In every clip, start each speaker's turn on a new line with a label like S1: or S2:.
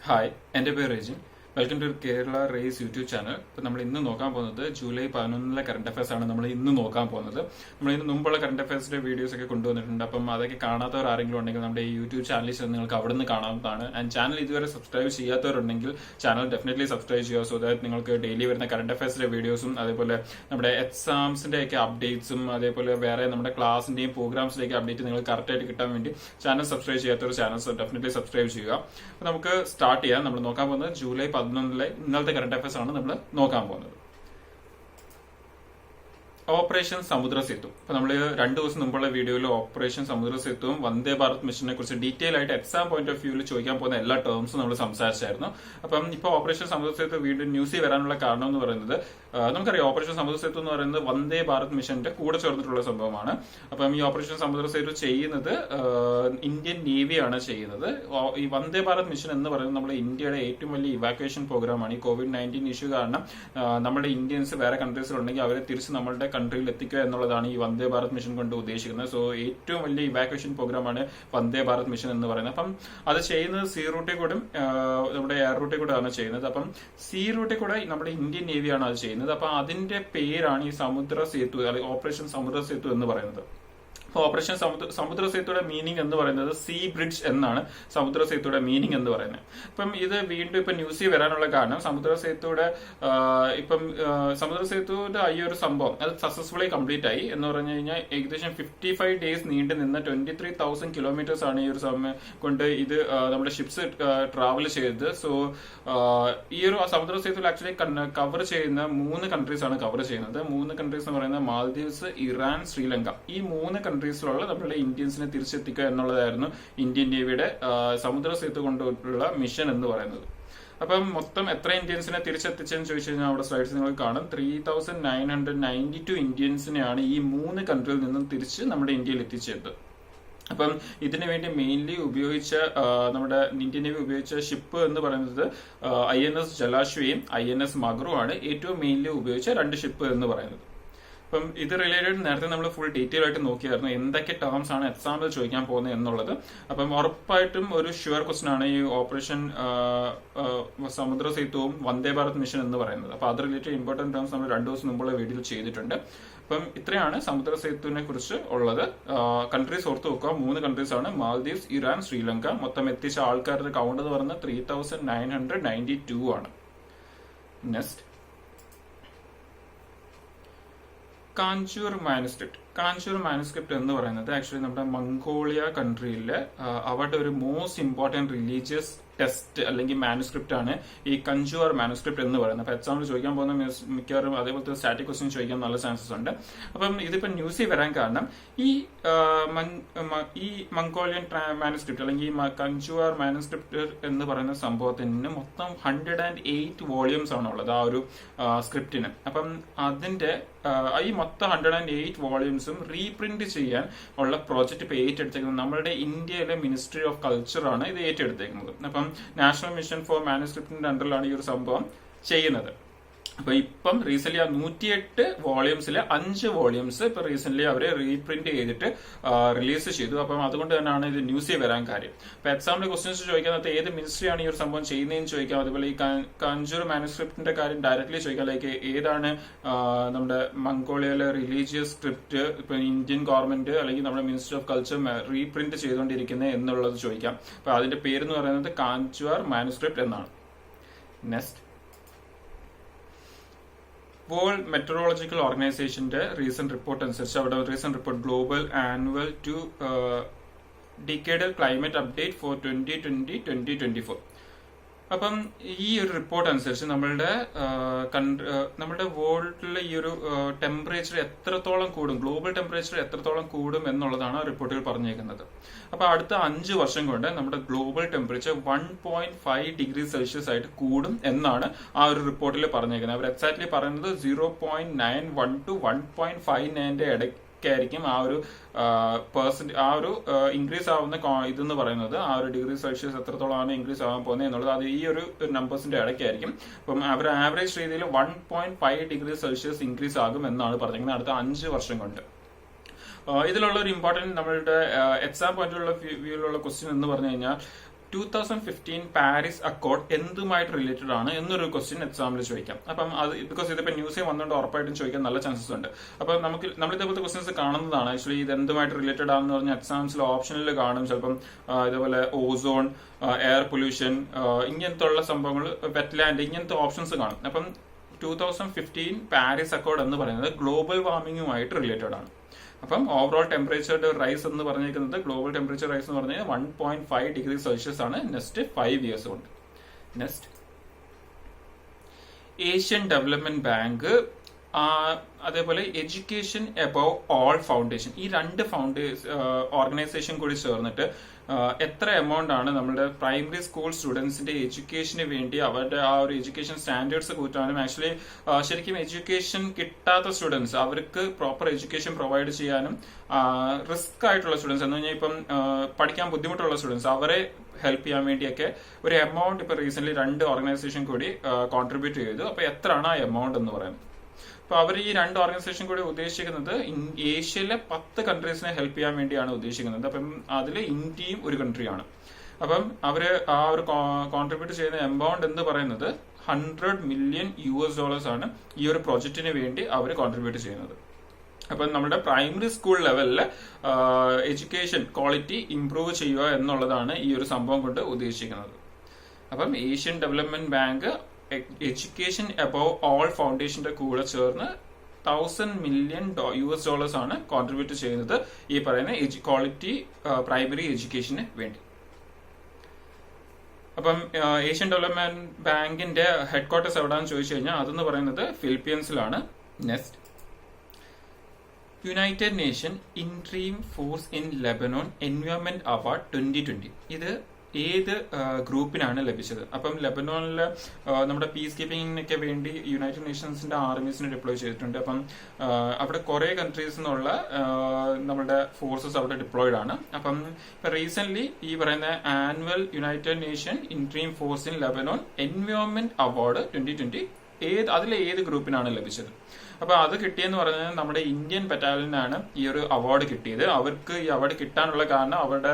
S1: Hi, എൻ്റെ പേര് Rajin. Welcome to Kerala Race YouTube channel. ഇപ്പോൾ നമ്മൾ ഇന്ന് നോക്കാൻ പോകുന്നത് ജൂലൈ 11 കറണ്ട് അഫയേഴ്സ് ആണ് നമ്മൾ ഇന്ന് നോക്കാൻ പോകുന്നത്. നമ്മൾ ഇതിന് മുമ്പുള്ള കറണ്ട് അഫയേഴ്സിന്റെ വീഡിയോസ് ഒക്കെ കൊണ്ടുവന്നിട്ടുണ്ട്. അപ്പം അതൊക്കെ കാണാത്തവർ ആരെങ്കിലും ഉണ്ടെങ്കിൽ നമ്മുടെ ഈ യൂട്യൂബ് ചാനലിൽ ചെന്ന് നിങ്ങൾക്ക് അവിടെ നിന്ന് കാണാവുന്നതാണ്. ആൻഡ് ചാനൽ ഇതുവരെ സബ്സ്ക്രൈബ് ചെയ്യാത്തവരുണ്ടെങ്കിൽ ചാനൽ ഡെഫിനറ്റ്ലി സബ്സ്ക്രൈബ് ചെയ്യുക. സോ ദാറ്റ് നിങ്ങൾക്ക് ഡെയിലി വരുന്ന കറണ്ട് അഫയേഴ്സിന്റെ വീഡിയോസും അതേപോലെ നമ്മുടെ എക്സാംസിന്റെ ഒക്കെ അപ്ഡേറ്റ്സും അതേപോലെ വേറെ നമ്മുടെ ക്ലാസിന്റെയും പ്രോഗ്രാംസിലേക്ക് അപ്ഡേറ്റ് നിങ്ങൾക്ക് കറക്റ്റായിട്ട് കിട്ടാൻ വേണ്ടി ചാനൽ സബ്സ്ക്രൈബ് ചെയ്യാത്തവർ ചാനൽ ഡെഫിനറ്റ്ലി സബ്സ്ക്രൈബ് ചെയ്യുക. അപ്പോൾ നമുക്ക് സ്റ്റാർട്ട് ചെയ്യാം. നമ്മൾ നോക്കാൻ പോകുന്നത് ജൂലൈ 11 ഇന്നലത്തെ കറണ്ട് അഫയേഴ്സ് ആണ് നമ്മൾ നോക്കാൻ പോകുന്നത്. ഓപ്പറേഷൻ സമുദ്ര സേതു. ഇപ്പൊ നമ്മൾ 2 ദിവസം മുമ്പുള്ള വീഡിയോയിൽ ഓപ്പറേഷൻ സമുദ്ര സേതുവും വന്ദേ ഭാരത് മിഷനെ കുറിച്ച് ഡീറ്റെയിൽ ആയിട്ട് എക്സാം പോയിന്റ് ഓഫ് വ്യൂവിൽ ചോദിക്കാൻ പോകുന്ന എല്ലാ ടേംസും നമ്മൾ സംസാരിച്ചായിരുന്നു. അപ്പം ഇപ്പൊ ഓപ്പറേഷൻ സമുദ്ര സേതു വീണ്ടും ന്യൂസിൽ വരാനുള്ള കാരണം എന്ന് പറയുന്നത് നമുക്കറിയാം, ഓപ്പറേഷൻ സമുദ്ര സേതു എന്ന് പറയുന്നത് വന്ദേ ഭാരത് മിഷന്റെ കൂടെ ചേർന്നിട്ടുള്ള സംഭവമാണ്. അപ്പം ഈ ഓപ്പറേഷൻ സമുദ്ര സേതു ചെയ്യുന്നത് ഇന്ത്യൻ നേവിയാണ് ചെയ്യുന്നത്. ഈ വന്ദേ ഭാരത് മിഷൻ എന്ന് പറയുന്നത് നമ്മുടെ ഇന്ത്യയുടെ ഏറ്റവും വലിയ ഇവാക്വേഷൻ പ്രോഗ്രാമാണ്. ഈ COVID-19 ഇഷ്യൂ കാരണം നമ്മുടെ ഇന്ത്യൻസ് വേറെ കൺട്രീസിലുണ്ടെങ്കിൽ അവരെ തിരിച്ച് നമ്മളുടെ കൺട്രിയിൽ എത്തിക്കുക എന്നുള്ളതാണ് ഈ വന്ദേ ഭാരത് മിഷൻ കൊണ്ട് ഉദ്ദേശിക്കുന്നത്. സോ ഏറ്റവും വലിയ ഇവാക്വേഷൻ പ്രോഗ്രാമാണ് വന്ദേ ഭാരത് മിഷൻ എന്ന് പറയുന്നത്. അപ്പം അത് ചെയ്യുന്നത് സീ റൂട്ടിൽ കൂടെ നമ്മുടെ എയർ റൂട്ടിൽ കൂടെ ആണ് ചെയ്യുന്നത്. അപ്പം സീ റൂട്ടിൽ കൂടെ നമ്മുടെ ഇന്ത്യൻ നേവിയാണ് അത് ചെയ്യുന്നത്. അപ്പൊ അതിന്റെ പേരാണ് ഈ സമുദ്ര സേതു അല്ലെങ്കിൽ ഓപ്പറേഷൻ സമുദ്ര സേതു എന്ന് പറയുന്നത്. ഓപ്പറേഷൻ സമുദ്ര സേതുയുടെ മീനിങ് എന്ന് പറയുന്നത് സീ ബ്രിഡ്ജ് എന്നാണ് സമുദ്ര സേതുയുടെ മീനിങ് എന്ന് പറയുന്നത്. ഇപ്പം ഇത് വീണ്ടും ഇപ്പൊ ന്യൂസിൽ വരാനുള്ള കാരണം സമുദ്ര സേതുയുടെ സമുദ്ര സേതുവിന്റെ ഈ ഒരു സംഭവം അത് സക്സസ്ഫുള്ളി കംപ്ലീറ്റ് ആയി എന്ന് പറഞ്ഞു കഴിഞ്ഞാൽ ഏകദേശം 55 ഡേയ്സ് നീണ്ടു നിന്ന് 23,000 കിലോമീറ്റേഴ്സ് ആണ് ഈ ഒരു സമയം കൊണ്ട് ഇത് നമ്മുടെ ഷിപ്സ് ട്രാവൽ ചെയ്തത്. സോ ഈ ഒരു സമുദ്ര സേതുവിൽ ആക്ച്വലി കവർ ചെയ്യുന്ന 3 കൺട്രീസ് ആണ് കവർ ചെയ്യുന്നത്. 3 കൺട്രീസ് എന്ന് പറയുന്നത് മാൽദീവ്സ്, ഇറാൻ, ശ്രീലങ്ക. ഈ 3 കൺട്രീസിലുള്ള നമ്മുടെ ഇന്ത്യൻസിനെ തിരിച്ചെത്തിക്കുക എന്നുള്ളതായിരുന്നു ഇന്ത്യൻ നേവിയുടെ സമുദ്ര സേതു കൊണ്ടുള്ള മിഷൻ എന്ന് പറയുന്നത്. അപ്പം മൊത്തം എത്ര ഇന്ത്യൻസിനെ തിരിച്ചെത്തിച്ചെന്ന് ചോദിച്ചു കഴിഞ്ഞാൽ അവിടെ സ്ലൈഡ്സ് നിങ്ങൾ കാണും. 3,992 ഇന്ത്യൻസിനെയാണ് ഈ 3 കൺട്രിയിൽ നിന്നും തിരിച്ച് നമ്മുടെ ഇന്ത്യയിൽ എത്തിച്ചത്. അപ്പം ഇതിനു വേണ്ടി മെയിൻലി ഉപയോഗിച്ച നമ്മുടെ ഇന്ത്യൻ നേവി ഉപയോഗിച്ച ഷിപ്പ് എന്ന് പറയുന്നത് INS ജലാശ്വയും INS മഗറും ആണ് ഏറ്റവും മെയിൻലി ഉപയോഗിച്ച 2 ഷിപ്പ് എന്ന് പറയുന്നത്. അപ്പം ഇത് റിലേറ്റഡ് നേരത്തെ നമ്മൾ ഫുൾ ഡീറ്റെയിൽ ആയിട്ട് നോക്കിയായിരുന്നു എന്തൊക്കെ ടേംസ് ആണ് എക്സാമ്പിൾ ചോദിക്കാൻ പോകുന്നത് എന്നുള്ളത്. അപ്പം ഉറപ്പായിട്ടും ഒരു ഷുവർ ക്വസ്റ്റൻ ആണ് ഈ ഓപ്പറേഷൻ സമുദ്ര സേതുവും വന്ദേ ഭാരത് മിഷൻ എന്ന് പറയുന്നത്. അപ്പൊ അത് റിലേറ്റഡ് ഇമ്പോർട്ടന്റ് ടേംസ് നമ്മൾ 2 ദിവസം മുമ്പുള്ള വീഡിയോയിൽ ചെയ്തിട്ടുണ്ട്. അപ്പം ഇത്രയാണ് സമുദ്ര സേതുവിനെ കുറിച്ച് ഉള്ളത്. കൺട്രീസ് ഓർത്ത് വെക്കുക, 3 കൺട്രീസ് ആണ് മാൽദീവ്സ്, ഇറാൻ, ശ്രീലങ്ക. മൊത്തം എത്തിച്ച ആൾക്കാരുടെ കൗണ്ട് എന്ന് പറയുന്നത് 3,992 ആണ്. നെക്സ്റ്റ്, കാഞ്ചൂർ മാനുസ്ക്രിപ്റ്റ് എന്ന് പറയുന്നത് ആക്ച്വലി നമ്മുടെ മംഗോളിയ കൺട്രിയിലെ അവരുടെ ഒരു മോസ്റ്റ് ഇമ്പോർട്ടന്റ് റിലീജിയസ് ടെക്സ്റ്റ് അല്ലെങ്കിൽ മാനുസ്ക്രിപ്റ്റ് ആണ് ഈ കഞ്ചൂർ മാനുസ്ക്രിപ്റ്റ് എന്ന് പറയുന്നത്. അപ്പൊ എക്സാമ്പിൾ ചോദിക്കാൻ പോകുന്ന മിക്കവാറും അതേപോലത്തെ സ്റ്റാറ്റിക് ക്വസ്റ്റ്യൻ ചോദിക്കാൻ നല്ല ചാൻസസ് ഉണ്ട്. അപ്പം ഇതിപ്പോ ന്യൂസിൽ വരാൻ കാരണം ഈ മംഗോളിയൻ മാനുസ്ക്രിപ്റ്റ് അല്ലെങ്കിൽ ഈ കഞ്ചൂർ മാനുസ്ക്രിപ്റ്റ് എന്ന് പറയുന്ന സംഭവത്തിന് മൊത്തം 108 വോളിയൂംസ് ആണ് ഉള്ളത് ആ ഒരു സ്ക്രിപ്റ്റിന്. അപ്പം അതിന്റെ ഈ മൊത്തം 108 വോളിയൂംസും റീപ്രിന്റ് ചെയ്യാൻ ഉള്ള പ്രോജക്റ്റ് ഇപ്പൊ ഏറ്റെടുത്തേക്കുന്നത് നമ്മളുടെ ഇന്ത്യയിലെ മിനിസ്ട്രി ഓഫ് കൾച്ചർ ആണ് ഇത് ഏറ്റെടുത്തേക്കുന്നത്. അപ്പം നാഷണൽ മിഷൻ ഫോർ മാനുസ്ക്രിപ്റ്റിന്റെ അണ്ടറിലാണ് ഈ ഒരു സംഭവം ചെയ്യുന്നത്. അപ്പൊ ഇപ്പം റീസെന്റ് ആ 108 വോളിയൂംസിലെ 5 വോളിയൂംസ് ഇപ്പൊ റീസെന്റ് അവര് റീപ്രിന്റ് ചെയ്തിട്ട് റിലീസ് ചെയ്തു. അപ്പം അതുകൊണ്ട് തന്നെയാണ് ഇത് ന്യൂസിൽ വരാൻ കാര്യം. അപ്പൊ എക്സാമിന്റെ ക്വസ്റ്റ്യൻസ് ചോദിക്കുന്നത് ഏത് മിനിസ്ട്രിയാണ് ഈ ഒരു സംഭവം ചെയ്യുന്നതെന്ന് ചോദിക്കാം. അതുപോലെ ഈ കഞ്ചൂർ മാനുസ്ക്രിപ്റ്റിന്റെ കാര്യം ഡയറക്ട്ലി ചോദിക്കാം. ലൈക്ക് ഏതാണ് നമ്മുടെ മംഗോളിയയിലെ റിലീജിയസ് സ്ക്രിപ്റ്റ് ഇപ്പൊ ഇന്ത്യൻ ഗവൺമെന്റ് അല്ലെങ്കിൽ നമ്മുടെ മിനിസ്ട്രി ഓഫ് കൾച്ചർ റീപ്രിന്റ് ചെയ്തുകൊണ്ടിരിക്കുന്നത് എന്നുള്ളത് ചോദിക്കാം. അപ്പൊ അതിന്റെ പേരെന്ന് പറയുന്നത് കാഞ്ചൂർ മാനുസ്ക്രിപ്റ്റ് എന്നാണ്. നെക്സ്റ്റ്, വേൾഡ് മെറ്ററോളജിക്കൽ ഓർഗനൈസേഷന്റെ റീസെന്റ് റിപ്പോർട്ട് അനുസരിച്ച് അവിടെ recent report global annual to decadal climate update for 2020-2024. അപ്പം ഈ ഒരു റിപ്പോർട്ട് അനുസരിച്ച് നമ്മളുടെ വേൾഡിലെ ഈ ഒരു ടെമ്പറേച്ചർ എത്രത്തോളം കൂടും, ഗ്ലോബൽ ടെമ്പറേച്ചർ എത്രത്തോളം കൂടും എന്നുള്ളതാണ് റിപ്പോർട്ടിൽ പറഞ്ഞേക്കുന്നത്. അപ്പൊ അടുത്ത 5 വർഷം കൊണ്ട് നമ്മുടെ ഗ്ലോബൽ ടെമ്പറേച്ചർ 1.5 ഡിഗ്രി സെൽഷ്യസ് ആയിട്ട് കൂടും എന്നാണ് ആ ഒരു റിപ്പോർട്ടിൽ പറഞ്ഞേക്കുന്നത്. അവർ എക്സാക്ട്ലി പറയുന്നത് 0.91 to 1.59 ഇടയ്ക്ക് ആയിരിക്കും ആ ഒരു ഇൻക്രീസ് ആവുന്ന ഇതെന്ന് പറയുന്നത്. ആ ഒരു ഡിഗ്രി സെൽഷ്യസ് എത്രത്തോളമാണ് ഇൻക്രീസ് ആവാൻ പോകുന്നത് എന്നുള്ളത് അത് ഈ ഒരു നമ്പേഴ്സിന്റെ ഇടയ്ക്കായിരിക്കും. അപ്പം അവർ ആവറേജ് രീതിയിൽ 1.5 ഡിഗ്രി സെൽഷ്യസ് ഇൻക്രീസ് ആകും എന്നാണ് പറഞ്ഞിരിക്കുന്നത് അടുത്ത 5 വർഷം കൊണ്ട്. ഇതിലുള്ള ഒരു ഇമ്പോർട്ടന്റ് നമ്മളുടെ എക്സാം പോയിന്റിലുള്ള വ്യൂവിലുള്ള ക്വസ്റ്റ്യൻ എന്ന് പറഞ്ഞു കഴിഞ്ഞാൽ 2015 പാരീസ് അക്കോർഡ് എന്തുമായിട്ട് റിലേറ്റഡ് ആണ് എന്നൊരു ക്വസ്റ്റ്യൻ എക്സാമിൽ ചോദിക്കാം. അപ്പം അത് ബിക്കോസ് ഇതിപ്പോ ന്യൂസിൽ വന്നുകൊണ്ട് ഉറപ്പായിട്ടും ചോദിക്കാൻ നല്ല ചാൻസസ് ഉണ്ട്. അപ്പൊ നമ്മൾ ഇതേപോലത്തെ ക്വസ്റ്റ്യൻസ് കാണുന്നതാണ്. ആക്ച്വലി ഇത് എന്തുമായിട്ട് റിലേറ്റഡ് ആണെന്ന് പറഞ്ഞാൽ എക്സാംസിൽ ഓപ്ഷനിൽ കാണും. ചിലപ്പം ഇതേപോലെ ഓസോൺ, എയർ പൊല്യൂഷൻ, ഇങ്ങനത്തെ ഉള്ള സംഭവങ്ങൾ, വെറ്റ്ലാൻഡ്, ഇങ്ങനത്തെ ഓപ്ഷൻസ് കാണും. അപ്പം 2015 പാരീസ് അക്കോർഡ് എന്ന് പറയുന്നത് ഗ്ലോബൽ വാർമിംഗുമായിട്ട് റിലേറ്റഡ് ആണ്. അപ്പം ഓവറോൾ ടെമ്പറേച്ചറുടെ റൈസ് എന്ന് പറഞ്ഞിരിക്കുന്നത്, ഗ്ലോബൽ ടെമ്പറേച്ചർ റൈസ് എന്ന് പറഞ്ഞാൽ 1.5 ഡിഗ്രി സെൽഷ്യസ് ആണ് നെക്സ്റ്റ് 5 ഇയേഴ്സ് കൊണ്ട്. നെക്സ്റ്റ് ഏഷ്യൻ ഡെവലപ്മെന്റ് ബാങ്ക്, അതേപോലെ എഡ്യൂക്കേഷൻ എബവ് ഓൾ ഫൗണ്ടേഷൻ, ഈ രണ്ട് ഓർഗനൈസേഷൻ കൂടി ചേർന്നിട്ട് എത്ര എമൗണ്ട് ആണ് നമ്മുടെ പ്രൈമറി സ്കൂൾ സ്റ്റുഡൻസിന്റെ എഡ്യൂക്കേഷന് വേണ്ടി അവരുടെ ആ ഒരു എഡ്യൂക്കേഷൻ സ്റ്റാൻഡേർഡ്സ് കൂട്ടാനും, ആക്ച്വലി ശരിക്കും എഡ്യൂക്കേഷൻ കിട്ടാത്ത സ്റ്റുഡൻസ് അവർക്ക് പ്രോപ്പർ എഡ്യൂക്കേഷൻ പ്രൊവൈഡ് ചെയ്യാനും, റിസ്ക് ആയിട്ടുള്ള സ്റ്റുഡൻസ് എന്ന് പറഞ്ഞാൽ ഇപ്പം പഠിക്കാൻ ബുദ്ധിമുട്ടുള്ള സ്റ്റുഡൻസ് അവരെ ഹെൽപ്പ് ചെയ്യാൻ വേണ്ടിയൊക്കെ ഒരു എമൗണ്ട് ഇപ്പൊ റീസെന്റ് 2 ഓർഗനൈസേഷൻ കൂടി കോൺട്രിബ്യൂട്ട് ചെയ്തു. അപ്പൊ എത്രയാണ് ആ എമൗണ്ട് എന്ന് പറയുന്നത്? അപ്പൊ അവർ ഈ 2 ഓർഗനൈസേഷൻ കൂടി ഉദ്ദേശിക്കുന്നത് ഏഷ്യയിലെ 10 കൺട്രീസിനെ ഹെൽപ്പ് ചെയ്യാൻ വേണ്ടിയാണ് ഉദ്ദേശിക്കുന്നത്. അപ്പം അതിൽ ഇന്ത്യയും ഒരു കൺട്രിയാണ്. അപ്പം അവര് ആ ഒരു കോൺട്രിബ്യൂട്ട് ചെയ്യുന്ന എമൗണ്ട് എന്ന് പറയുന്നത് $100 മില്യൺ ആണ് ഈ ഒരു പ്രൊജക്ടിന് വേണ്ടി അവർ കോൺട്രിബ്യൂട്ട് ചെയ്യുന്നത്. അപ്പം നമ്മുടെ പ്രൈമറി സ്കൂൾ ലെവലിൽ എഡ്യൂക്കേഷൻ ക്വാളിറ്റി ഇംപ്രൂവ് ചെയ്യുക എന്നുള്ളതാണ് ഈ ഒരു സംഭവം കൊണ്ട് ഉദ്ദേശിക്കുന്നത്. അപ്പം Asian development bank education above all ഫൗണ്ടേഷന്റെ കൂടെ ചേർന്ന് $1,000 മില്യൺ ആണ് കോൺട്രിബ്യൂട്ട് ചെയ്യുന്നത് ഈ പറയുന്ന ക്വാളിറ്റി പ്രൈമറി എഡ്യൂക്കേഷന് വേണ്ടി. അപ്പം ഏഷ്യൻ ഡെവലപ്മെന്റ് ബാങ്കിന്റെ ഹെഡ് ക്വാർട്ടേഴ്സ് എവിടെയാണെന്ന് ചോദിച്ചു കഴിഞ്ഞാൽ അതെന്ന് പറയുന്നത് ഫിലിപ്പീൻസിലാണ്. Next united nation interim force in Lebanon environment award 2020 ഇത് ഏത് ഗ്രൂപ്പിനാണ് ലഭിച്ചത്? അപ്പം ലെബനോണിൽ നമ്മുടെ പീസ് കീപ്പിങ്ങിനൊക്കെ വേണ്ടി യുണൈറ്റഡ് നേഷൻസിന്റെ ആർമീസിനെ ഡിപ്ലോയ് ചെയ്തിട്ടുണ്ട്. അപ്പം അവിടെ കുറെ കൺട്രീസ് നിന്നുള്ള നമ്മുടെ ഫോഴ്സസ് അവിടെ ഡിപ്ലോയിഡ് ആണ്. അപ്പം റീസെന്റ് ഈ പറയുന്ന annual United nation interim force in Lebanon environment award 2020 അതിലെ ഏത് ഗ്രൂപ്പിനാണ് ലഭിച്ചത്? അപ്പൊ അത് കിട്ടിയെന്ന് പറഞ്ഞാൽ നമ്മുടെ ഇന്ത്യൻ ബറ്റാലിയനാണ് ഈ ഒരു അവാർഡ് കിട്ടിയത്. അവർക്ക് ഈ അവാർഡ് കിട്ടാനുള്ള കാരണം അവരുടെ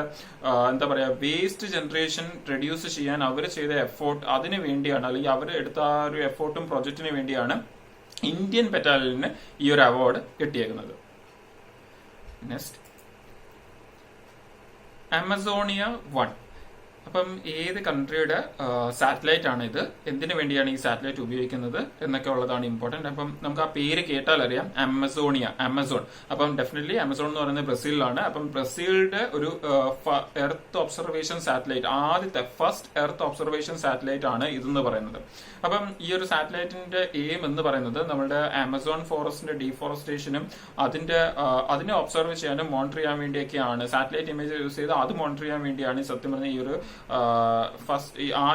S1: എന്താ പറയാ വേസ്റ്റ് ജനറേഷൻ റെഡ്യൂസ് ചെയ്യാൻ അവർ ചെയ്ത എഫോർട്ട്, അതിന് വേണ്ടിയാണ്, അല്ലെങ്കിൽ അവർ എടുത്ത ആ ഒരു എഫോർട്ടും പ്രൊജക്ടിന് വേണ്ടിയാണ് ഇന്ത്യൻ ബറ്റാലിയന് ഈ ഒരു അവാർഡ് കിട്ടിയേക്കുന്നത്. Next Amazonia 1. അപ്പം ഏത് കൺട്രിയുടെ സാറ്റലൈറ്റ് ആണ് ഇത്, എന്തിനു വേണ്ടിയാണ് ഈ സാറ്റലൈറ്റ് ഉപയോഗിക്കുന്നത് എന്നൊക്കെ ഉള്ളതാണ് ഇമ്പോർട്ടന്റ്. അപ്പം നമുക്ക് ആ പേര് കേട്ടാൽ അറിയാം, ആമസോൺ. അപ്പം ഡെഫിനറ്റ്ലി ആമസോൺ എന്ന് പറയുന്നത് ബ്രസീലിലാണ്. അപ്പം ബ്രസീലിന്റെ ഒരു എർത്ത് ഒബ്സർവേഷൻ സാറ്റലൈറ്റ്, ആദ്യത്തെ ഫസ്റ്റ് എർത്ത് ഒബ്സർവേഷൻ സാറ്റലൈറ്റ് ആണ് ഇതെന്ന് പറയുന്നത്. അപ്പം ഈ ഒരു സാറ്റലൈറ്റിന്റെ എയിം എന്ന് പറയുന്നത് നമ്മുടെ ആമസോൺ ഫോറസ്റ്റിന്റെ ഡീഫോറസ്റ്റേഷനും അതിനെ ഒബ്സർവ് ചെയ്യാനും മോണിറ്റർ ചെയ്യാൻ വേണ്ടിയൊക്കെയാണ്. സാറ്റലൈറ്റ് ഇമേജ് യൂസ് ചെയ്ത് അത് മോണിറ്റർ ചെയ്യാൻ വേണ്ടിയാണ് സത്യം പറഞ്ഞ ഈ ഒരു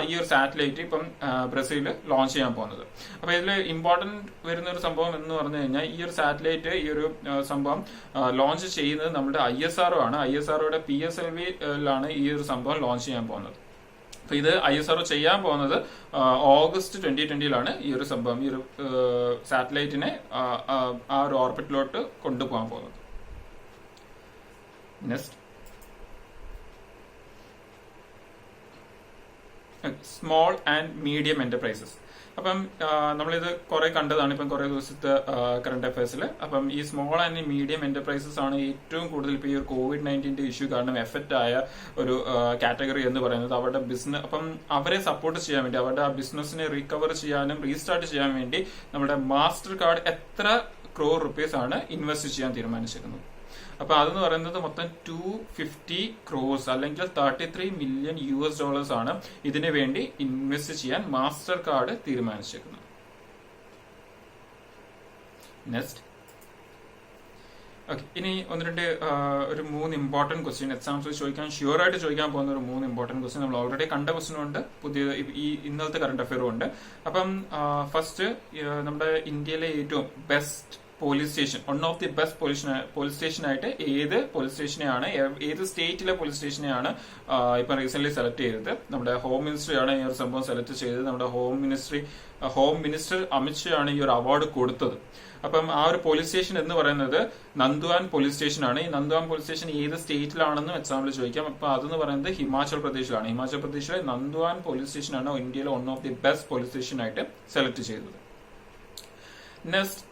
S1: ഈ ഒരു സാറ്റലൈറ്റ് ഇപ്പം ബ്രസീൽ ലോഞ്ച് ചെയ്യാൻ പോകുന്നത്. അപ്പൊ ഇതിൽ ഇമ്പോർട്ടന്റ് വരുന്ന ഒരു സംഭവം എന്ന് പറഞ്ഞു കഴിഞ്ഞാൽ ഈ ഒരു സാറ്റലൈറ്റ്, ഈ ഒരു സംഭവം ലോഞ്ച് ചെയ്യുന്നത് നമ്മുടെ ISRO ആണ്. ISROയുടെ PSLV-ലാണ് ഈ ഒരു സംഭവം ലോഞ്ച് ചെയ്യാൻ പോകുന്നത്. അപ്പൊ ഇത് ISRO ചെയ്യാൻ പോകുന്നത് ഓഗസ്റ്റ് 2020 ഈ ഒരു സംഭവം, ഈ ഒരു സാറ്റലൈറ്റിനെ ആ ഒരു ഓർബിറ്റിലോട്ട് കൊണ്ടുപോകാൻ പോകുന്നത്. Next small and medium enterprises. അപ്പം നമ്മളിത് കുറെ കണ്ടതാണ് ഇപ്പം കുറെ ദിവസത്തെ കറണ്ട് അഫയേഴ്സിൽ. അപ്പം ഈ സ്മോൾ ആൻഡ് മീഡിയം എന്റർപ്രൈസസ് ആണ് ഏറ്റവും കൂടുതൽ ഇപ്പൊ ഈ ഒരു COVID-19 ഇഷ്യൂ കാരണം എഫക്റ്റ് ആയ ഒരു കാറ്റഗറി എന്ന് പറയുന്നത്. അവരുടെ ബിസിനസ്, അപ്പം അവരെ സപ്പോർട്ട് ചെയ്യാൻ വേണ്ടി, അവരുടെ ആ ബിസിനസിനെ റിക്കവർ ചെയ്യാനും റീസ്റ്റാർട്ട് ചെയ്യാൻ വേണ്ടി നമ്മുടെ മാസ്റ്റർ കാർഡ് എത്ര crore rupees ആണ് ഇൻവെസ്റ്റ് ചെയ്യാൻ തീരുമാനിച്ചിരുന്നത്. അപ്പൊ അതെന്ന് പറയുന്നത് മൊത്തം 250 crores അല്ലെങ്കിൽ $33 മില്യൺ ആണ് ഇതിനു വേണ്ടി ഇൻവെസ്റ്റ് ചെയ്യാൻ മാസ്റ്റർ കാർഡ് തീരുമാനിച്ചിരിക്കുന്നത്. നെക്സ്റ്റ് ഓക്കെ, ഇനി ഒരു 3 ഇമ്പോർട്ടന്റ് ക്വസ്റ്റ്യൻ എക്സാംസിൽ ചോദിക്കാൻ ഷുവർ ആയിട്ട് ചോദിക്കാൻ പോകുന്ന ഒരു 3 ഇമ്പോർട്ടന്റ് ക്വസ്റ്റ്യൻ നമ്മൾ ഓൾറെഡി കണ്ട ക്വസ്റ്റ്യൻ ഉണ്ട്, പുതിയ ഈ ഇന്നലത്തെ കറണ്ട് അഫെയറും ഉണ്ട്. അപ്പം ഫസ്റ്റ് നമ്മുടെ ഇന്ത്യയിലെ ഏറ്റവും best police station, one of the best police station ആയിട്ട് ഏത് സ്റ്റേറ്റിലെ പോലീസ് സ്റ്റേഷനെയാണ് ഇപ്പൊ റീസെന്റ് സെലക്ട് ചെയ്തത്? നമ്മുടെ ഹോം മിനിസ്ട്രിയാണ് ഈ ഒരു സംഭവം സെലക്ട് ചെയ്തത്. നമ്മുടെ ഹോം മിനിസ്റ്റർ അമിത്ഷായാണ് ഈ ഒരു അവാർഡ് കൊടുത്തത്. അപ്പം ആ ഒരു പോലീസ് സ്റ്റേഷൻ എന്ന് പറയുന്നത് നന്ദ്വാൻ പോലീസ് സ്റ്റേഷൻ ആണ്. ഈ നന്ദ്വാൻ പോലീസ് സ്റ്റേഷൻ ഏത് സ്റ്റേറ്റിലാണെന്നും എക്സാമ്പിൾ ചോദിക്കാം. അപ്പൊ അതെന്ന് പറയുന്നത് ഹിമാചൽ പ്രദേശിലാണ്. ഹിമാചൽ പ്രദേശിലെ നന്ദ്വാൻ പോലീസ് സ്റ്റേഷൻ ആണ് ഇന്ത്യയിലെ one of the best police station ആയിട്ട് സെലക്ട് ചെയ്തത്. നെക്സ്റ്റ്,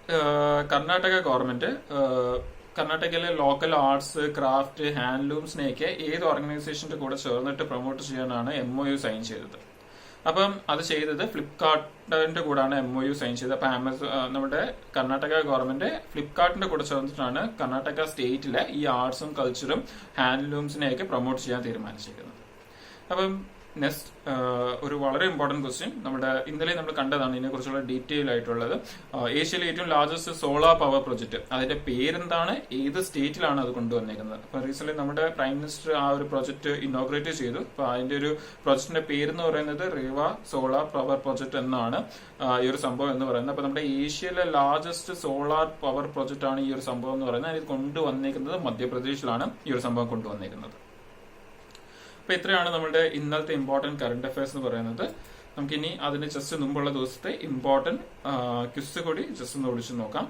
S1: കർണാടക ഗവൺമെന്റ് കർണാടകയിലെ ലോക്കൽ ആർട്സ്, ക്രാഫ്റ്റ്, ഹാൻഡ്ലൂംസിനെയൊക്കെ ഏത് ഓർഗനൈസേഷന്റെ കൂടെ ചേർന്നിട്ട് പ്രൊമോട്ട് ചെയ്യാനാണ് MOU സൈൻ ചെയ്തത്? അപ്പം അത് ചെയ്തത് ഫ്ലിപ്കാർട്ടിന്റെ കൂടാണ് MOU സൈൻ ചെയ്തത്. അപ്പൊ നമ്മുടെ കർണാടക ഗവൺമെന്റ് ഫ്ലിപ്കാർട്ടിന്റെ കൂടെ ചേർന്നിട്ടാണ് കർണാടക സ്റ്റേറ്റിലെ ഈ ആർട്സും കൾച്ചറും ഹാൻഡ്ലൂംസിനെയൊക്കെ പ്രൊമോട്ട് ചെയ്യാൻ തീരുമാനിച്ചിരിക്കുന്നത്. അപ്പം നെക്സ്റ്റ്, ഒരു വളരെ ഇമ്പോർട്ടന്റ് ക്വസ്റ്റ്യൻ, നമ്മുടെ ഇന്നലെ നമ്മൾ കണ്ടതാണ്, ഇതിനെ കുറിച്ചുള്ള ഡീറ്റെയിൽ ആയിട്ടുള്ളത്. ഏഷ്യയിലെ ഏറ്റവും ലാർജസ്റ്റ് സോളാർ പവർ പ്രൊജക്ട്, അതിന്റെ പേരെന്താണ്, ഏത് സ്റ്റേറ്റിലാണ് അത് കൊണ്ടുവന്നേക്കുന്നത്? അപ്പൊ റീസെന്റ് നമ്മുടെ പ്രൈം മിനിസ്റ്റർ ആ ഒരു പ്രൊജക്ട് ഇനോഗ്രേറ്റ് ചെയ്തു. അപ്പൊ അതിന്റെ ഒരു പ്രൊജക്ടിന്റെ പേരെന്ന് പറയുന്നത് റേവ സോളാർ പവർ പ്രൊജക്ട് എന്നാണ് ഈ ഒരു സംഭവം എന്ന് പറയുന്നത്. അപ്പൊ നമ്മുടെ ഏഷ്യയിലെ ലാർജസ്റ്റ് സോളാർ പവർ പ്രൊജക്ട് ആണ് ഈ ഒരു സംഭവം എന്ന് പറയുന്നത്. ഇത് കൊണ്ടുവന്നേക്കുന്നത് മധ്യപ്രദേശിലാണ് ഈ ഒരു സംഭവം കൊണ്ടുവന്നേക്കുന്നത്. അപ്പൊ ഇത്രയാണ് നമ്മുടെ ഇന്നലത്തെ ഇമ്പോർട്ടന്റ് കറന്റ് അഫയേഴ്സ് എന്ന് പറയുന്നത്. നമുക്കിനി അതിന് ജസ്റ്റ് മുമ്പുള്ള ദിവസത്തെ ഇമ്പോർട്ടന്റ് ക്വിസ് കൂടി ജസ്റ്റ് ഒന്ന് വിളിച്ചു നോക്കാം.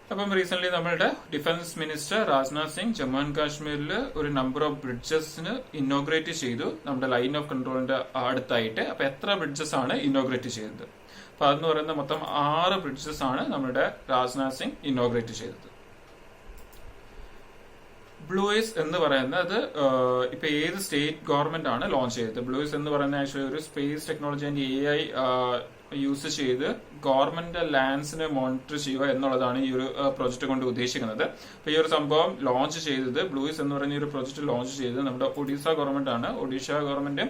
S1: അപ്പം റീസെന്റ് നമ്മളുടെ defence minister Rajnath Singh Jammu and കാശ്മീരിൽ ഒരു നമ്പർ ഓഫ് ബ്രിഡ്ജസിന് ഇനോഗ്രേറ്റ് ചെയ്തു, നമ്മുടെ ലൈൻ ഓഫ് കൺട്രോളിന്റെ അടുത്തായിട്ട്. അപ്പൊ എത്ര ബ്രിഡ്ജസ് ആണ് ഇനോഗ്രേറ്റ് ചെയ്തത്? അപ്പൊ അതെന്ന് പറയുന്നത് മൊത്തം 6 ബ്രിഡ്ജസ് ആണ് നമ്മുടെ രാജ്നാഥ് സിംഗ് ഇനോഗ്രേറ്റ് ചെയ്തത്. ബ്ലൂയിസ് എന്ന് പറയുന്നത് ഇപ്പൊ ഏത് സ്റ്റേറ്റ് ഗവൺമെന്റ് ആണ് ലോഞ്ച് ചെയ്തത്? ബ്ലൂയിസ് എന്ന് പറയുന്നത് ആക്ച്വലി ഒരു space technology and AI use ചെയ്ത് ഗവൺമെന്റ് ലാൻഡ്സിനെ മോണിറ്റർ ചെയ്യുക എന്നുള്ളതാണ് ഈ ഒരു പ്രൊജക്ട് കൊണ്ട് ഉദ്ദേശിക്കുന്നത്. അപ്പൊ ഈ ഒരു സംഭവം ലോഞ്ച് ചെയ്തത്, ബ്ലൂയിസ് എന്ന് പറയുന്ന ഈ ഒരു പ്രൊജക്ട് ലോഞ്ച് ചെയ്തത് നമ്മുടെ ഒഡീഷ ഗവൺമെന്റ് ആണ്. ഒഡീഷ ഗവൺമെന്റ്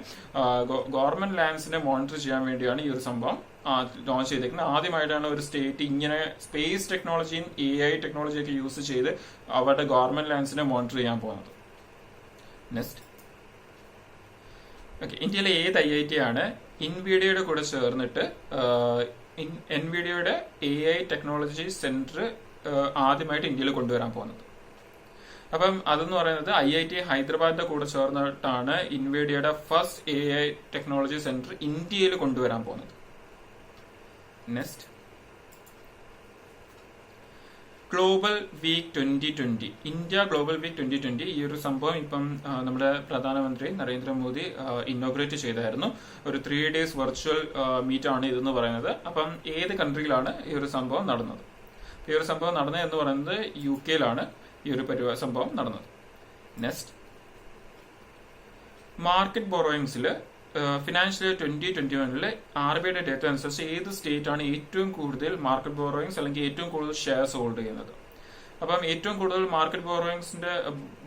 S1: ഗവൺമെന്റ് ലാൻഡ്സിനെ മോണിറ്റർ ചെയ്യാൻ വേണ്ടിയാണ് ഈ ഒരു സംഭവം ലോഞ്ച് ചെയ്തേക്കുന്നത്. ആദ്യമായിട്ടാണ് ഒരു സ്റ്റേറ്റ് ഇങ്ങനെ സ്പേസ് ടെക്നോളജിയും AI ടെക്നോളജിയൊക്കെ യൂസ് ചെയ്ത് അവരുടെ ഗവൺമെന്റ് ലാൻഡ്സിനെ മോണിറ്റർ ചെയ്യാൻ പോകുന്നത്. നെക്സ്റ്റ്, ഓക്കെ, ഇന്ത്യയിലെ ഏത് IIT ആണ് ഇൻവിഡിയയുടെ കൂടെ ചേർന്നിട്ട് എൻവിഡിയയുടെ AI ടെക്നോളജി സെന്റർ ആദ്യമായിട്ട് ഇന്ത്യയിൽ കൊണ്ടുവരാൻ പോകുന്നത്? അപ്പം അതെന്ന് പറയുന്നത് IIT ഹൈദരാബാദിന്റെ കൂടെ ചേർന്നിട്ടാണ് ഇൻവിഡിയയുടെ ഫസ്റ്റ് AI ടെക്നോളജി സെന്റർ ഇന്ത്യയിൽ കൊണ്ടുവരാൻ പോകുന്നത്. Next, Global Week 2020, India Global Week 2020, ഈ ഒരു സംഭവം ഇപ്പം നമ്മുടെ പ്രധാനമന്ത്രി നരേന്ദ്രമോദി ഇനോഗ്രേറ്റ് ചെയ്തായിരുന്നു. ഒരു 3 days വെർച്വൽ മീറ്റ് ആണ് ഇതെന്ന് പറയുന്നത്. അപ്പം ഏത് കൺട്രിയിലാണ് ഈ ഒരു സംഭവം നടന്നത്? ഈ ഒരു സംഭവം നടന്നത് എന്ന് പറയുന്നത് UK-യിലാണ് ഈ ഒരു സംഭവം നടന്നത്. നെക്സ്റ്റ്, മാർക്കറ്റ് ബോറോയിങ്സിൽ ഫിനാൻഷ്യൽ ഇയർ 2021 RBIയുടെ ഡേറ്റ അനുസരിച്ച് ഏത് സ്റ്റേറ്റ് ആണ് ഏറ്റവും കൂടുതൽ മാർക്കറ്റ് ബോറോയിങ്സ് അല്ലെങ്കിൽ ഏറ്റവും കൂടുതൽ ഷെയർസ് ഹോൾഡ് ചെയ്യുന്നത്? അപ്പം ഏറ്റവും കൂടുതൽ മാർക്കറ്റ്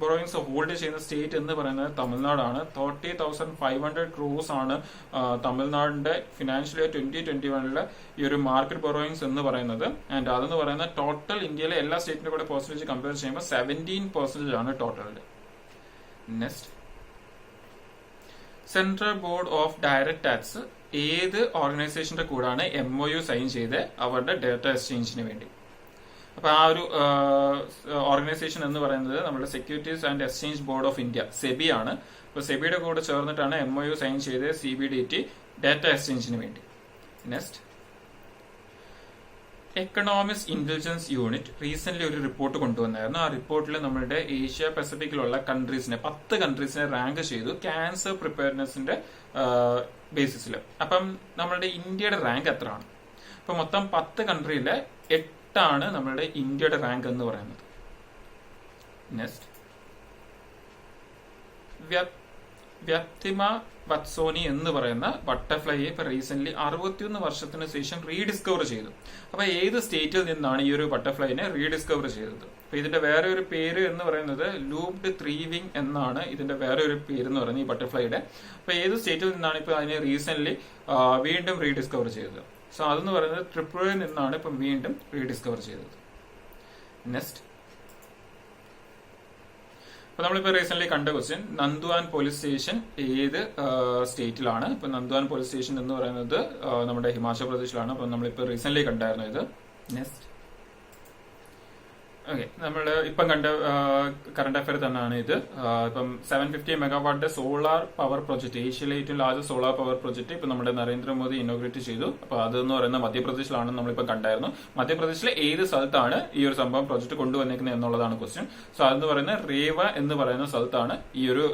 S1: ബോറോയിങ്സ് ഹോൾഡ് ചെയ്യുന്ന സ്റ്റേറ്റ് എന്ന് പറയുന്നത് തമിഴ്നാടാണ്. 30,500 crores ആണ് തമിഴ്നാടിന്റെ ഫിനാൻഷ്യൽ ഇയർ 2021 ഈ ഒരു മാർക്കറ്റ് ബോറോയിങ്സ് എന്ന് പറയുന്നത്. ആൻഡ് അതെന്ന് പറയുന്നത് ടോട്ടൽ ഇന്ത്യയിലെ എല്ലാ സ്റ്റേറ്റിന്റെ കൂടെ പെർസെന്റേജ് കമ്പയർ ചെയ്യുമ്പോൾ 17% ആണ് ടോട്ടലിൽ. Next, central board of direct tax ഏത് ഓർഗനൈസേഷന്റെ കൂടാണ് MOU സൈൻ ചെയ്ത് അവരുടെ ഡേറ്റ എക്സ്ചേഞ്ചിന് വേണ്ടി? അപ്പൊ ആ ഒരു ഓർഗനൈസേഷൻ എന്ന് പറയുന്നത് നമ്മുടെ securities and exchange board of India, SEBI ആണ്. അപ്പൊ സെബിയുടെ കൂടെ ചേർന്നിട്ടാണ് MOU സൈൻ ചെയ്ത് CBDT ഡേറ്റ എക്സ്ചേഞ്ചിന് വേണ്ടി. Next, economics intelligence unit recent ഒരു റിപ്പോർട്ട് കൊണ്ടുവന്നായിരുന്നു. ആ റിപ്പോർട്ടിൽ നമ്മുടെ ഏഷ്യ പസഫിക്കിലുള്ള 10 കൺട്രീസിനെ റാങ്ക് ചെയ്തു ക്യാൻസർ പ്രിപ്പയർനെസിന്റെ ബേസിസിൽ. അപ്പം നമ്മളുടെ ഇന്ത്യയുടെ റാങ്ക് എത്രയാണ്? അപ്പൊ മൊത്തം 10 കൺട്രിയിലെ 8 നമ്മളുടെ ഇന്ത്യയുടെ റാങ്ക് എന്ന് പറയുന്നത്. നെക്സ്റ്റ്, വ്യക്തിമ വത്സോനി എന്ന് പറയുന്ന ബട്ടർഫ്ലൈയെ ഇപ്പൊ റീസെന്റ് 61 വർഷത്തിന് ശേഷം റീഡിസ്കവർ ചെയ്തു. അപ്പൊ ഏത് സ്റ്റേറ്റിൽ നിന്നാണ് ഈ ഒരു ബട്ടർഫ്ലൈനെ റീഡിസ്കവർ ചെയ്തത്? അപ്പൊ ഇതിന്റെ വേറെ ഒരു പേര് എന്ന് പറയുന്നത് ലൂപ്ഡ് 3 wing എന്നാണ് ഇതിന്റെ വേറെ ഒരു പേര് എന്ന് പറയുന്നത് ഈ ബട്ടർഫ്ലൈയുടെ. അപ്പൊ ഏത് സ്റ്റേറ്റിൽ നിന്നാണ് ഇപ്പൊ അതിനെ റീസെന്റ് വീണ്ടും റീഡിസ്കവർ ചെയ്തത്? സോ അതെന്ന് പറയുന്നത് ത്രിപുരയിൽ നിന്നാണ് ഇപ്പം വീണ്ടും റീഡിസ്കവർ ചെയ്തത്. നെക്സ്റ്റ്, അപ്പൊ നമ്മളിപ്പോ റീസെന്റ് കണ്ട ക്വസ്റ്റ്യൻ, നന്ദ്വാൻ പോലീസ് സ്റ്റേഷൻ ഏത് സ്റ്റേറ്റിലാണ്? ഇപ്പൊ നന്ദ്വാൻ പോലീസ് സ്റ്റേഷൻ എന്ന് പറയുന്നത് നമ്മുടെ ഹിമാചൽ പ്രദേശിലാണ്. അപ്പൊ നമ്മളിപ്പോ റീസെന്റ് കണ്ടായിരുന്നു ഇത്. നെക്സ്റ്റ്, ഓക്കെ, നമ്മൾ ഇപ്പം കണ്ട കറണ്ട് അഫയർ തന്നെയാണ് ഇത്. ഇപ്പം 750 മെഗാവാട്ട് സോളാർ പവർ പ്രൊജക്ട്, ഏഷ്യയിലെ ഏറ്റവും ലാർജസ്റ്റ് സോളാർ പവർ പ്രൊജക്ട് ഇപ്പൊ നമ്മുടെ നരേന്ദ്രമോദി ഇനോഗ്രേറ്റ് ചെയ്തു. അപ്പൊ അതെന്ന് പറയുന്നത് മധ്യപ്രദേശിലാണെന്ന് നമ്മളിപ്പോൾ കണ്ടായിരുന്നു. മധ്യപ്രദേശിലെ ഏത് സ്ഥലത്താണ് ഈ ഒരു സംഭവം പ്രൊജക്ട് കൊണ്ടുവന്നേക്കുന്നത് എന്നുള്ളതാണ് ക്വസ്റ്റ്യൻ. സോ അതെന്ന് പറയുന്നത് റേവ എന്ന് പറയുന്ന സ്ഥലത്താണ് ഈ ഒരു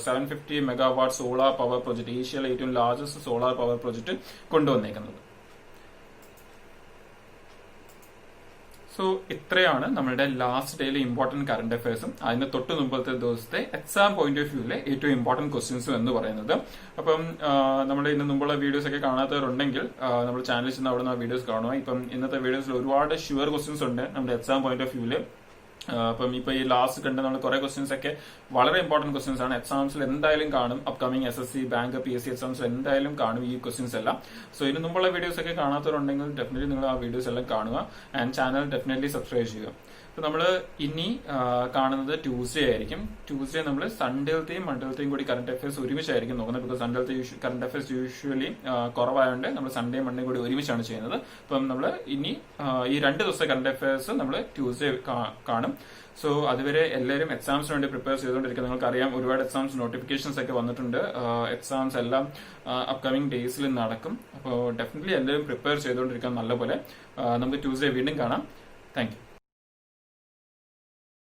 S1: 750 മെഗാവാട്ട് സോളാർ പവർ പ്രൊജക്ട്, ഏഷ്യയിലെ ഏറ്റവും ലാർജസ്റ്റ് സോളാർ പവർ പ്രൊജക്ട് കൊണ്ടുവന്നേക്കുന്നത്. സോ ഇത്രയാണ് നമ്മുടെ ലാസ്റ്റ് ഡേയിലെ ഇമ്പോർട്ടന്റ് കറണ്ട് അഫയേഴ്സും അതിന്റെ തൊട്ട് മുമ്പത്തെ ദിവസത്തെ എക്സാം പോയിന്റ് ഓഫ് വ്യൂവിലെ ഏറ്റവും ഇമ്പോർട്ടന്റ് ക്വസ്റ്റ്യൻസും എന്ന് പറയുന്നത്. അപ്പം നമ്മുടെ ഇന്ന് മുമ്പുള്ള വീഡിയോസ് ഒക്കെ കാണാത്തവരുണ്ടെങ്കിൽ നമ്മുടെ ചാനലിൽ ചെന്ന് അവിടെ നിന്ന് ആ വീഡിയോസ് കാണുക. ഇപ്പം ഇന്നത്തെ വീഡിയോസിൽ ഒരുപാട് ഷുവർ ക്വസ്റ്റ്യൻസ് ഉണ്ട് നമ്മുടെ എക്സാം പോയിന്റ് ഓഫ് വ്യൂവിൽ. അപ്പം ഇപ്പൊ ഈ ലാസ്റ്റ് കണ്ട നമ്മൾ കുറെ ക്വസ്റ്റ്യൻസ് ഒക്കെ വളരെ ഇമ്പോർട്ടന്റ് ക്വസ്റ്റ്യൻസ് ആണ്. എക്സാംസിൽ എന്തായാലും കാണും, അപ്കമിങ് SSC, ബാങ്ക്, PSC എക്സാംസിൽ എന്തായാലും കാണും ഈ ക്വസ്റ്റ്യൻസ് എല്ലാം. സോ ഇതിന് മുമ്പുള്ള വീഡിയോസ് ഒക്കെ കാണാത്തവരുണ്ടെങ്കിൽ ഡെഫിനറ്റ്ലി നിങ്ങൾ ആ വീഡിയോസ് എല്ലാം കാണുക ആൻഡ് ചാനൽ ഡെഫിനറ്റ്ലി സബ്സ്ക്രൈബ് ചെയ്യുക. അപ്പൊ നമ്മൾ ഇനി കാണുന്നത് ട്യൂസ്ഡേ ആയിരിക്കും. ട്യൂസ്ഡേ നമ്മൾ സൺഡേലത്തെയും മൺഡേലത്തെയും കൂടി കറണ്ട് അഫയേഴ്സ് ഒരുമിച്ചായിരിക്കും നോക്കുന്നത്. ബിക്കോസ് സൺഡേലത്തെ കറണ്ട് അഫയേഴ്സ് യൂഷ്വലി കുറവായതുകൊണ്ട് നമ്മൾ സൺഡേ മൺഡേ കൂടി ഒരുമിച്ചാണ് ചെയ്യുന്നത്. അപ്പം നമ്മൾ ഇനി ഈ 2 ദിവസത്തെ കറണ്ട് അഫയേഴ്സ് നമ്മൾ ട്യൂസ്ഡേ കാണും. സോ അതുവരെ എല്ലാവരും എക്സാംസിന് വേണ്ടി പ്രിപ്പയർ ചെയ്തുകൊണ്ടിരിക്കുക. നിങ്ങൾക്കറിയാം ഒരുപാട് എക്സാംസ് നോട്ടിഫിക്കേഷൻസ് ഒക്കെ വന്നിട്ടുണ്ട്. എക്സാംസ് എല്ലാം അപ്കമിങ് ഡേയ്സിൽ നടക്കും. അപ്പോൾ ഡെഫിനറ്റ്ലി എല്ലാവരും പ്രിപ്പയർ ചെയ്തുകൊണ്ടിരിക്കാൻ നല്ലപോലെ. നമുക്ക് ട്യൂസ്ഡേ വീണ്ടും കാണാം. Thank you.